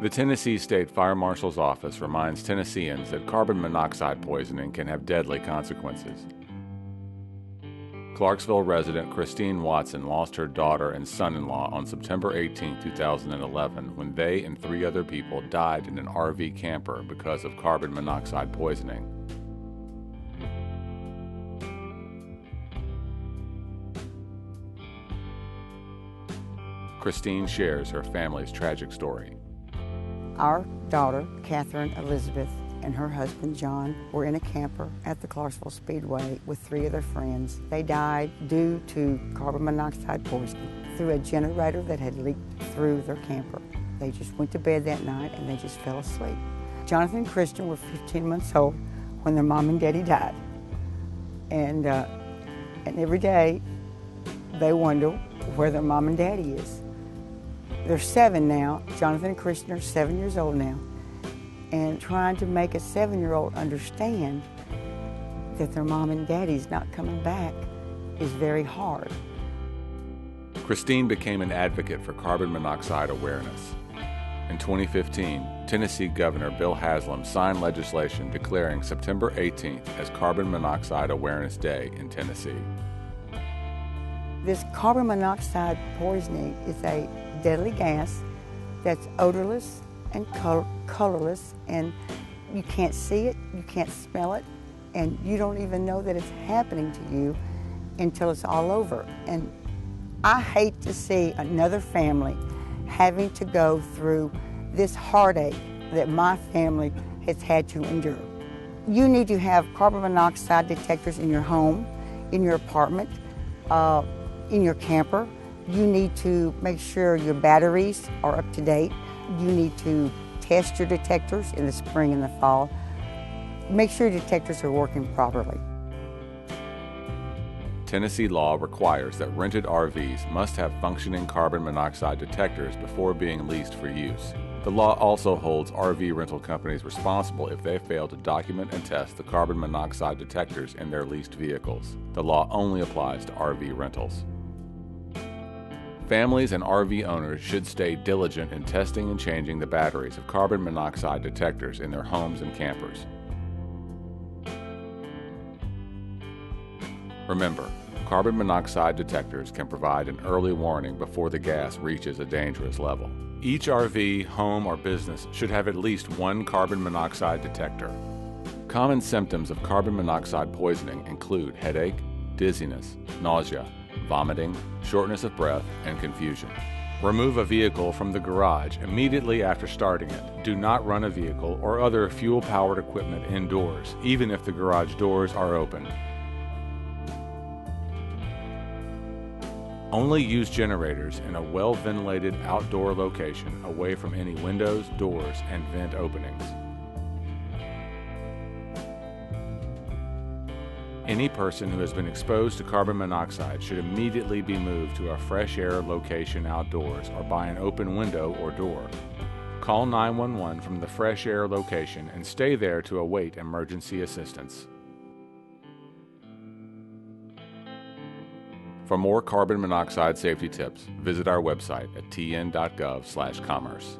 The Tennessee State Fire Marshal's Office reminds Tennesseans that carbon monoxide poisoning can have deadly consequences. Clarksville resident Christine Watson lost her daughter and son-in-law on September 18, 2011, when they and 3 other people died in an RV camper because of carbon monoxide poisoning. Christine shares her family's tragic story. Our daughter, Catherine Elizabeth, and her husband, John, were in a camper at the Clarksville Speedway with 3 of their friends. They died due to carbon monoxide poisoning through a generator that had leaked through their camper. They just went to bed that night and they just fell asleep. Jonathan and Christian were 15 months old when their mom and daddy died. And every day they wonder where their mom and daddy is. They're 7 now. Jonathan and Christian are 7 years old now. And trying to make a 7-year-old understand that their mom and daddy's not coming back is very hard. Christine became an advocate for carbon monoxide awareness. In 2015, Tennessee Governor Bill Haslam signed legislation declaring September 18th as Carbon Monoxide Awareness Day in Tennessee. This carbon monoxide poisoning is a deadly gas that's odorless and colorless, and you can't see it, you can't smell it, and you don't even know that it's happening to you until it's all over. And I hate to see another family having to go through this heartache that my family has had to endure. You need to have carbon monoxide detectors in your home, in your apartment, in your camper. You need to make sure your batteries are up to date. You need to test your detectors in the spring and the fall. Make sure your detectors are working properly. Tennessee law requires that rented RVs must have functioning carbon monoxide detectors before being leased for use. The law also holds RV rental companies responsible if they fail to document and test the carbon monoxide detectors in their leased vehicles. The law only applies to RV rentals. Families and RV owners should stay diligent in testing and changing the batteries of carbon monoxide detectors in their homes and campers. Remember, carbon monoxide detectors can provide an early warning before the gas reaches a dangerous level. Each RV, home, or business should have at least one carbon monoxide detector. Common symptoms of carbon monoxide poisoning include headache, dizziness, nausea, vomiting, shortness of breath, and confusion. Remove a vehicle from the garage immediately after starting it. Do not run a vehicle or other fuel-powered equipment indoors, even if the garage doors are open. Only use generators in a well-ventilated outdoor location away from any windows, doors, and vent openings. Any person who has been exposed to carbon monoxide should immediately be moved to a fresh air location outdoors or by an open window or door. Call 911 from the fresh air location and stay there to await emergency assistance. For more carbon monoxide safety tips, visit our website at tn.gov/commerce.